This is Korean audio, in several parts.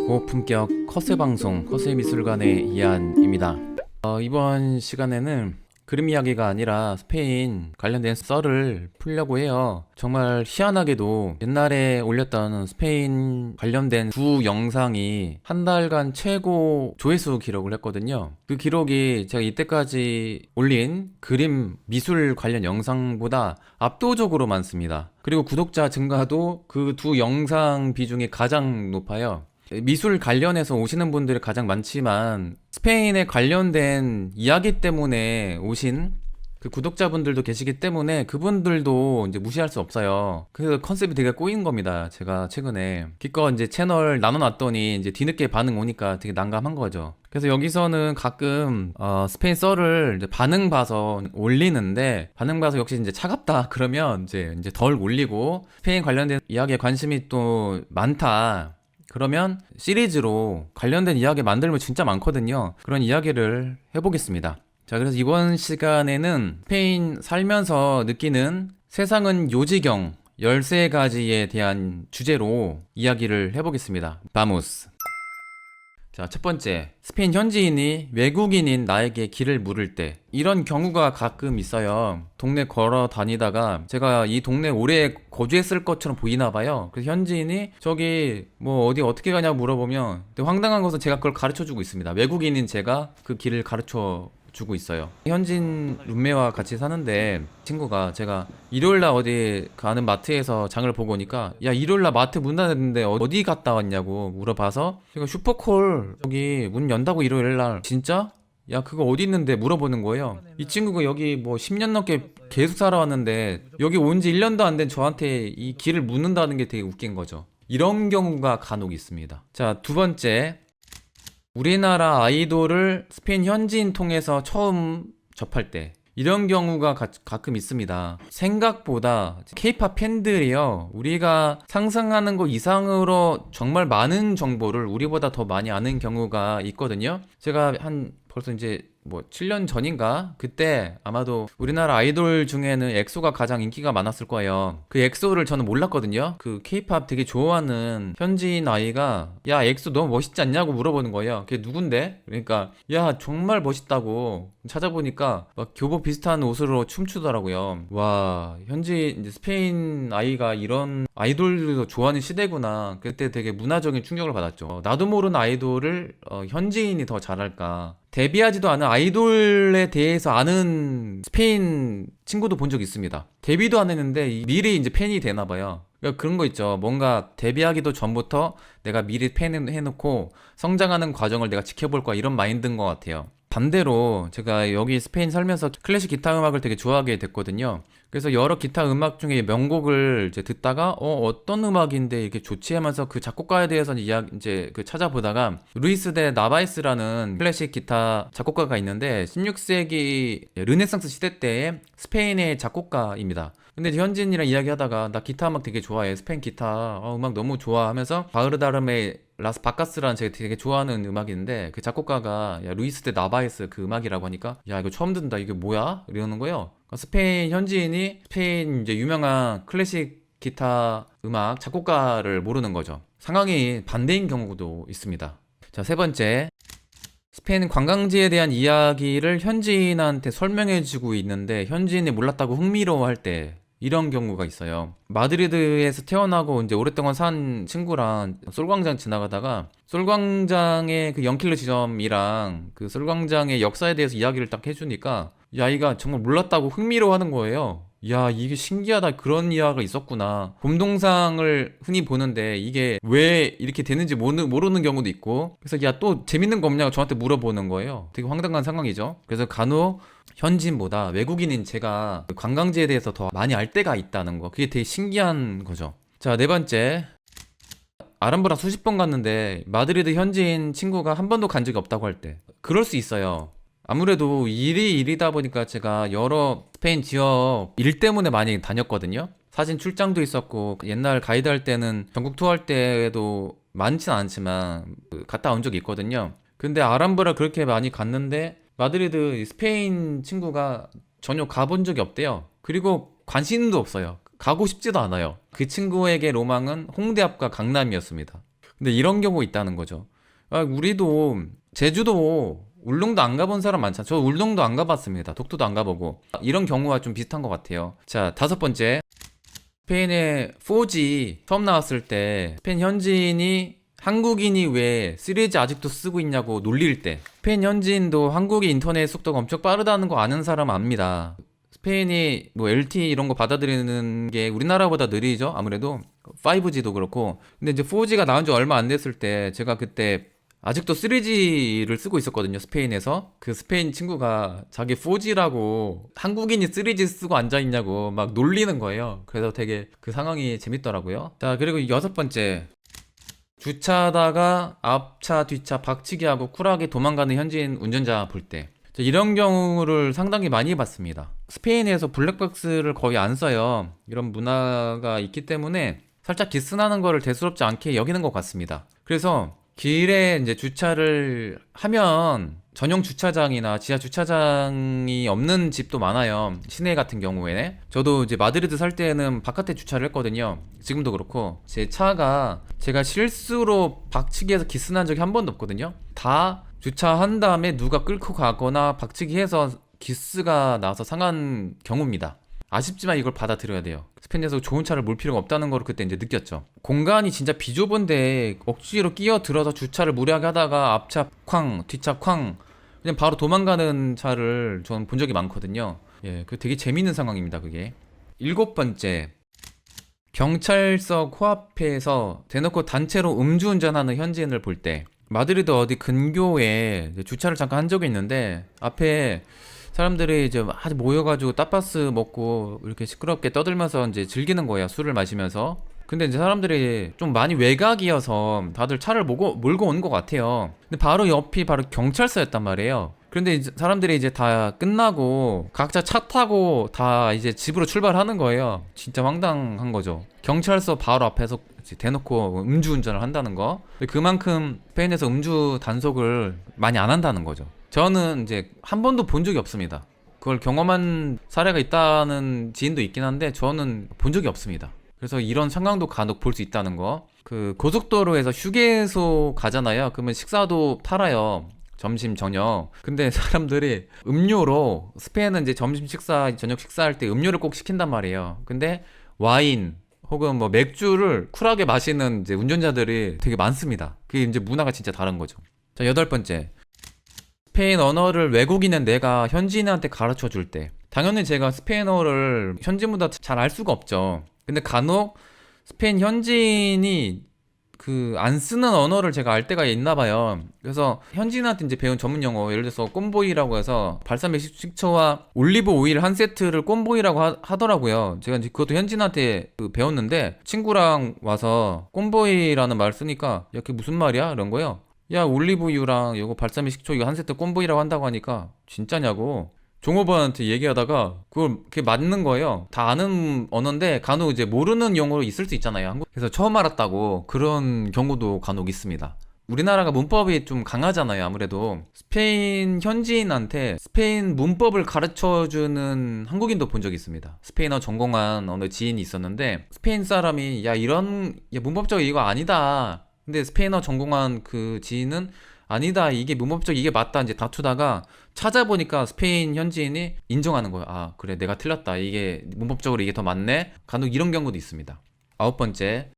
고품격 커세 방송 커세 미술관의 이한입니다. 이번 시간에는 그림 이야기가 아니라 스페인 관련된 썰을 풀려고 해요. 정말 희한하게도 옛날에 올렸던 스페인 관련된 두 영상이 한 달간 최고 조회수 기록을 했거든요. 그 기록이 제가 이때까지 올린 그림 미술 관련 영상보다 압도적으로 많습니다. 그리고 구독자 증가도 그 두 영상 비중이 가장 높아요. 미술 관련해서 오시는 분들이 가장 많지만 스페인에 관련된 이야기 때문에 오신 그 구독자분들도 계시기 때문에 그분들도 이제 무시할 수 없어요. 그 컨셉이 되게 꼬인 겁니다. 제가 최근에 기껏 이제 채널 나눠놨더니 이제 뒤늦게 반응 오니까 되게 난감한 거죠. 그래서 여기서는 가끔 스페인 썰을 이제 반응 봐서 올리는데, 반응 봐서 역시 이제 차갑다 그러면 이제 덜 올리고, 스페인 관련된 이야기에 관심이 또 많다 그러면 시리즈로 관련된 이야기 만들면 진짜 많거든요. 그런 이야기를 해보겠습니다. 자, 그래서 이번 시간에는 스페인 살면서 느끼는 세상은 요지경 13가지에 대한 주제로 이야기를 해보겠습니다. 바모스. 자, 첫 번째, 스페인 현지인이 외국인인 나에게 길을 물을 때, 이런 경우가 가끔 있어요. 동네 걸어 다니다가 제가 이 동네 오래 거주했을 것처럼 보이나 봐요. 그래서 현지인이 저기 뭐 어디 어떻게 가냐고 물어보면, 근데 황당한 것은 제가 그걸 가르쳐 주고 있습니다. 외국인인 제가 그 길을 가르쳐 주고 있어요. 현지인 룸메와 같이 사는데 친구가, 제가 일요일날 어디 가는 마트에서 장을 보고 오니까, 야, 일요일날 마트 문 닫았는데 어디 갔다 왔냐고 물어봐서, 제가 슈퍼콜 여기 문 연다고 일요일날. 진짜? 야, 그거 어디 있는데 물어보는 거예요. 이 친구가 여기 뭐 10년 넘게 계속 살아왔는데 여기 온 지 1년도 안 된 저한테 이 길을 묻는다는 게 되게 웃긴 거죠. 이런 경우가 간혹 있습니다. 자, 두 번째, 우리나라 아이돌을 스페인 현지인 통해서 처음 접할 때, 이런 경우가 가끔 있습니다. 생각보다 케이팝 팬들이요, 우리가 상상하는 것 이상으로 정말 많은 정보를 우리보다 더 많이 아는 경우가 있거든요. 제가 벌써 이제 뭐 7년 전인가? 그때 아마도 우리나라 아이돌 중에는 엑소가 가장 인기가 많았을 거예요. 그 엑소를 저는 몰랐거든요. 그 케이팝 되게 좋아하는 현지인 아이가, 야, 엑소 너무 멋있지 않냐고 물어보는 거예요. 그게 누군데? 그러니까, 야, 정말 멋있다고. 찾아보니까 막 교복 비슷한 옷으로 춤추더라고요. 와, 이제 스페인 아이가 이런 아이돌도 좋아하는 시대구나. 그때 되게 문화적인 충격을 받았죠. 나도 모르는 아이돌을 현지인이 더 잘할까. 데뷔하지도 않은 아이돌에 대해서 아는 스페인 친구도 본 적 있습니다. 데뷔도 안 했는데 미리 이제 팬이 되나 봐요. 그러니까 그런 거 있죠. 뭔가 데뷔하기도 전부터 내가 미리 팬 해놓고 성장하는 과정을 내가 지켜볼 거야, 이런 마인드인 것 같아요. 반대로 제가 여기 스페인 살면서 클래식 기타 음악을 되게 좋아하게 됐거든요. 그래서 여러 기타 음악 중에 명곡을 이제 듣다가 어떤 음악인데 이게 좋지 하면서 그 작곡가에 대해서 이제 그 찾아보다가, 루이스 데 나바이스라는 클래식 기타 작곡가가 있는데 16세기 르네상스 시대 때의 스페인의 작곡가입니다. 근데 현지인이랑 이야기하다가, 나 기타 음악 되게 좋아해, 스페인 기타 음악 너무 좋아 하면서, 바흐르다름의 라스 바카스라는 제가 되게 좋아하는 음악이 있는데, 그 작곡가가 야, 루이스 데 나바이스 그 음악이라고 하니까, 야, 이거 처음 듣는다, 이게 뭐야? 이러는 거예요. 그러니까 스페인 현지인이 스페인 이제 유명한 클래식 기타 음악 작곡가를 모르는 거죠. 상황이 반대인 경우도 있습니다. 자, 세 번째, 스페인 관광지에 대한 이야기를 현지인한테 설명해주고 있는데 현지인이 몰랐다고 흥미로워할 때, 이런 경우가 있어요. 마드리드에서 태어나고 이제 오랫동안 산 친구랑 솔광장 지나가다가, 솔광장의 그 영킬러 지점이랑 그 솔광장의 역사에 대해서 이야기를 딱 해주니까, 야, 이가 정말 몰랐다고 흥미로워하는 거예요. 야, 이게 신기하다, 그런 이야기가 있었구나. 봄동상을 흔히 보는데 이게 왜 이렇게 되는지 모르는 경우도 있고, 그래서 야, 또 재밌는 거 없냐고 저한테 물어보는 거예요. 되게 황당한 상황이죠. 그래서 간혹 현지인보다 외국인인 제가 관광지에 대해서 더 많이 알 때가 있다는 거, 그게 되게 신기한 거죠. 자, 네 번째, 아람브라 수십 번 갔는데 마드리드 현지인 친구가 한 번도 간 적이 없다고 할 때, 그럴 수 있어요. 아무래도 일이다 보니까 제가 여러 스페인 지역 일 때문에 많이 다녔거든요. 사진 출장도 있었고, 옛날 가이드 할 때는 전국 투어 할 때도 많진 않지만 갔다 온 적이 있거든요. 근데 아람브라 그렇게 많이 갔는데 마드리드 스페인 친구가 전혀 가본 적이 없대요. 그리고 관심도 없어요. 가고 싶지도 않아요. 그 친구에게 로망은 홍대 앞과 강남이었습니다. 근데 이런 경우 있다는 거죠. 우리도 제주도 울릉도 안 가본 사람 많잖아. 저 울릉도 안 가봤습니다. 독도도 안 가보고. 이런 경우와 좀 비슷한 것 같아요. 자, 다섯 번째. 스페인의 4G 처음 나왔을 때 스페인 현지인이 한국인이 왜 3G 아직도 쓰고 있냐고 놀릴 때, 스페인 현지인도 한국의 인터넷 속도가 엄청 빠르다는 거 아는 사람 압니다. 스페인이 뭐 LTE 이런 거 받아들이는 게 우리나라보다 느리죠, 아무래도 5G도 그렇고. 근데 이제 4G가 나온 지 얼마 안 됐을 때 제가 그때 아직도 3G를 쓰고 있었거든요, 스페인에서. 그 스페인 친구가 자기 4G라고 한국인이 3G 쓰고 앉아있냐고 막 놀리는 거예요. 그래서 되게 그 상황이 재밌더라고요. 자, 그리고 여섯 번째. 주차하다가 앞차, 뒤차 박치기하고 쿨하게 도망가는 현지인 운전자 볼 때. 이런 경우를 상당히 많이 봤습니다. 스페인에서 블랙박스를 거의 안 써요. 이런 문화가 있기 때문에 살짝 기스나는 거를 대수롭지 않게 여기는 것 같습니다. 그래서 길에 이제 주차를 하면 전용 주차장이나 지하 주차장이 없는 집도 많아요. 시내 같은 경우에. 저도 이제 마드리드 살 때는 바깥에 주차를 했거든요. 지금도 그렇고. 제 차가 제가 실수로 박치기해서 기스난 적이 한 번도 없거든요. 다 주차한 다음에 누가 끌고 가거나 박치기해서 기스가 나서 상한 경우입니다. 아쉽지만 이걸 받아들여야 돼요. 스페인에서 좋은 차를 몰 필요가 없다는 걸 그때 이제 느꼈죠. 공간이 진짜 비좁은데 억지로 끼어들어서 주차를 무리하게 하다가 앞차 쾅, 뒤차 쾅, 그냥 바로 도망가는 차를 저는 본 적이 많거든요. 예, 그 되게 재밌는 상황입니다, 그게. 일곱 번째. 경찰서 코앞에서 대놓고 단체로 음주운전하는 현지인을 볼 때. 마드리드 어디 근교에 주차를 잠깐 한 적이 있는데 앞에 사람들이 이제 아주 모여가지고 따파스 먹고 이렇게 시끄럽게 떠들면서 이제 즐기는 거야, 술을 마시면서. 근데 이제 사람들이 좀 많이 외곽이어서 다들 차를 몰고 온 것 같아요. 근데 바로 옆이 바로 경찰서였단 말이에요. 그런데 이제 사람들이 이제 다 끝나고 각자 차 타고 다 이제 집으로 출발하는 거예요. 진짜 황당한 거죠. 경찰서 바로 앞에서 대놓고 음주운전을 한다는 거. 그만큼 스페인에서 음주 단속을 많이 안 한다는 거죠. 저는 이제 한 번도 본 적이 없습니다. 그걸 경험한 사례가 있다는 지인도 있긴 한데 저는 본 적이 없습니다. 그래서 이런 상황도 간혹 볼 수 있다는 거. 그 고속도로에서 휴게소 가잖아요. 그러면 식사도 팔아요. 점심, 저녁. 근데 사람들이 음료로, 스페인은 이제 점심 식사, 저녁 식사할 때 음료를 꼭 시킨단 말이에요. 근데 와인 혹은 뭐 맥주를 쿨하게 마시는 이제 운전자들이 되게 많습니다. 그게 이제 문화가 진짜 다른 거죠. 자, 여덟 번째. 스페인 언어를 외국인은 내가 현지인한테 가르쳐 줄 때. 당연히 제가 스페인어를 현지인보다 잘 알 수가 없죠. 근데 간혹 스페인 현지인이 그 안 쓰는 언어를 제가 알 때가 있나 봐요. 그래서 현지인한테 이제 배운 전문 용어, 예를 들어서 꼼보이라고 해서 발사믹 식초와 올리브 오일 한 세트를 꼼보이라고 하더라고요. 제가 이제 그것도 현지인한테 배웠는데 친구랑 와서 꼼보이라는 말 쓰니까 야, 그게 무슨 말이야? 이런 거예요. 야, 올리브유랑 이거 발사믹 식초 이거 한 세트 꼼보이라고 한다고 하니까 진짜냐고 종업원한테 얘기하다가 그게 맞는 거예요. 다 아는 언어인데 간혹 이제 모르는 용어로 있을 수 있잖아요, 한국. 그래서 처음 알았다고 그런 경우도 간혹 있습니다. 우리나라가 문법이 좀 강하잖아요, 아무래도. 스페인 현지인한테 스페인 문법을 가르쳐주는 한국인도 본 적이 있습니다. 스페인어 전공한 어느 지인이 있었는데 스페인 사람이 야, 문법적으로 이거 아니다. 근데 스페인어 전공한 그 지인은 아니다, 이게 문법적 이게 맞다 이제 다투다가 찾아보니까 스페인 현지인이 인정하는 거예요. 아, 그래, 내가 틀렸다, 이게 문법적으로 이게 더 맞네. 간혹 이런 경우도 있습니다. 아홉 번째.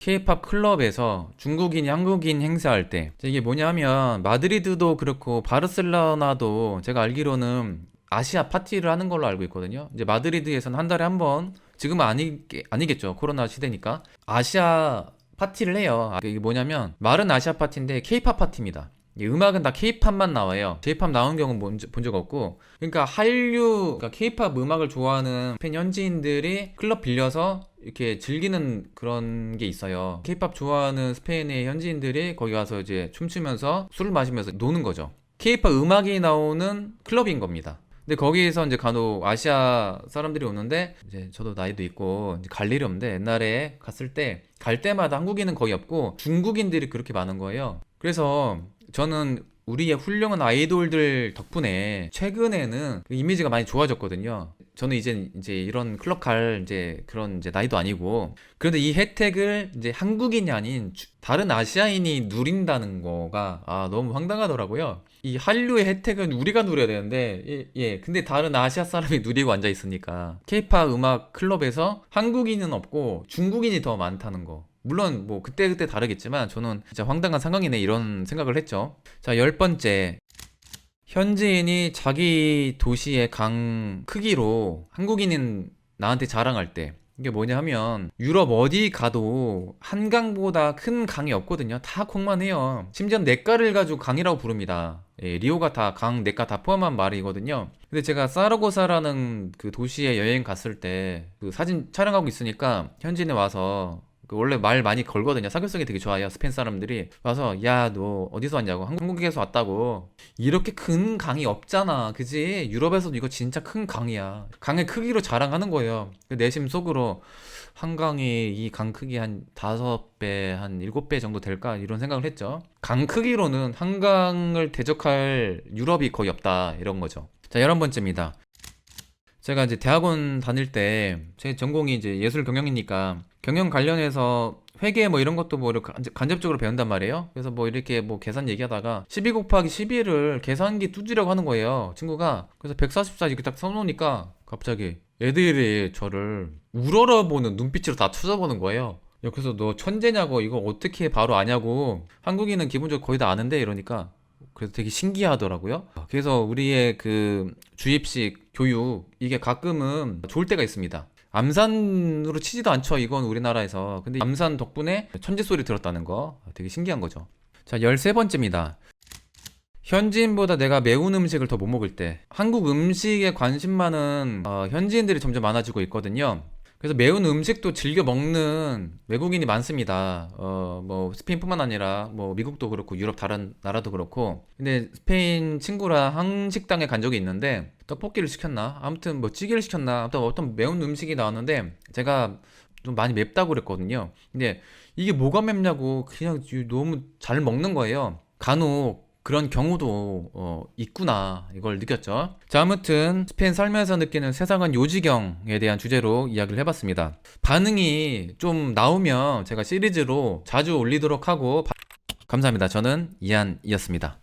K-팝 클럽에서 중국인이 한국인 행사할 때. 이게 뭐냐면 마드리드도 그렇고 바르셀로나도 제가 알기로는 아시아 파티를 하는 걸로 알고 있거든요. 이제 마드리드에서는 한 달에 한 번, 지금은 아니겠죠, 코로나 시대니까, 아시아 파티를 해요. 이게 뭐냐면 말은 아시아 파티인데 K-팝 파티입니다. 음악은 다 K-팝만 나와요. J-팝 나온 경우는 본 적 없고. 그러니까 한류, 그러니까 K-팝 음악을 좋아하는 스페인 현지인들이 클럽 빌려서 이렇게 즐기는 그런 게 있어요. K-팝 좋아하는 스페인의 현지인들이 거기 가서 이제 춤추면서 술을 마시면서 노는 거죠. K-팝 음악이 나오는 클럽인 겁니다. 근데 거기에서 이제 간혹 아시아 사람들이 오는데 이제 저도 나이도 있고 이제 갈 일이 없는데 옛날에 갔을 때 갈 때마다 한국인은 거의 없고 중국인들이 그렇게 많은 거예요. 그래서 저는 우리의 훌륭한 아이돌들 덕분에 최근에는 그 이미지가 많이 좋아졌거든요. 저는 이제 이런 클럽 갈 그런 나이도 아니고, 그런데 이 혜택을 이제 한국인이 아닌 다른 아시아인이 누린다는 거가 너무 황당하더라고요. 이 한류의 혜택은 우리가 누려야 되는데 근데 다른 아시아 사람이 누리고 앉아 있으니까 케이팝 음악 클럽에서 한국인은 없고 중국인이 더 많다는 거. 물론 뭐 그때그때 다르겠지만 저는 진짜 황당한 상황이네 이런 생각을 했죠. 자, 10번째. 현지인이 자기 도시의 강 크기로 한국인인 나한테 자랑할 때, 이게 뭐냐 하면 유럽 어디 가도 한강보다 큰 강이 없거든요. 다 콩만 해요. 심지어 냇가를 가지고 강이라고 부릅니다. 리오가 다 강, 냇가 다 포함한 말이거든요. 근데 제가 사라고사라는 그 도시에 여행 갔을 때 그 사진 촬영하고 있으니까 현지인이 와서 그 원래 말 많이 걸거든요. 사교성이 되게 좋아요. 스페인 사람들이 와서 야, 너 어디서 왔냐고. 한국에서 왔다고. 이렇게 큰 강이 없잖아. 그지? 유럽에서도 이거 진짜 큰 강이야. 강의 크기로 자랑하는 거예요. 그 내심 속으로 한강이 이 강 크기 한 5배, 한 7배 정도 될까? 이런 생각을 했죠. 강 크기로는 한강을 대적할 유럽이 거의 없다. 이런 거죠. 자, 11번째입니다. 제가 이제 대학원 다닐 때 제 전공이 이제 예술 경영이니까 경영 관련해서 회계 뭐 이런 것도 뭐 이렇게 간접적으로 배운단 말이에요. 그래서 뭐 이렇게 뭐 계산 얘기하다가 12 곱하기 12를 계산기 두드려고 하는 거예요, 친구가. 그래서 144 이렇게 딱 써놓으니까 갑자기 애들이 저를 우러러보는 눈빛으로 다 쳐다보는 거예요. 야, 그래서 너 천재냐고, 이거 어떻게 바로 아냐고. 한국인은 기본적으로 거의 다 아는데 이러니까 그래서 되게 신기하더라고요. 그래서 우리의 그 주입식 교육, 이게 가끔은 좋을 때가 있습니다. 암산으로 치지도 않죠, 이건 우리나라에서. 근데 암산 덕분에 천재 소리 들었다는 거 되게 신기한 거죠. 자, 13번째입니다. 현지인보다 내가 매운 음식을 더 못 먹을 때. 한국 음식에 관심 많은 현지인들이 점점 많아지고 있거든요. 그래서 매운 음식도 즐겨 먹는 외국인이 많습니다. 뭐 스페인뿐만 아니라 뭐 미국도 그렇고 유럽 다른 나라도 그렇고. 근데 스페인 친구랑 한식당에 간 적이 있는데 떡볶이를 시켰나? 아무튼 뭐 찌개를 시켰나? 아무튼 어떤 매운 음식이 나왔는데 제가 좀 많이 맵다고 그랬거든요. 근데 이게 뭐가 맵냐고 그냥 너무 잘 먹는 거예요. 간혹 그런 경우도 있구나, 이걸 느꼈죠. 자, 아무튼 스페인 살면서 느끼는 세상은 요지경에 대한 주제로 이야기를 해봤습니다. 반응이 좀 나오면 제가 시리즈로 자주 올리도록 하고. 감사합니다. 저는 이한이었습니다.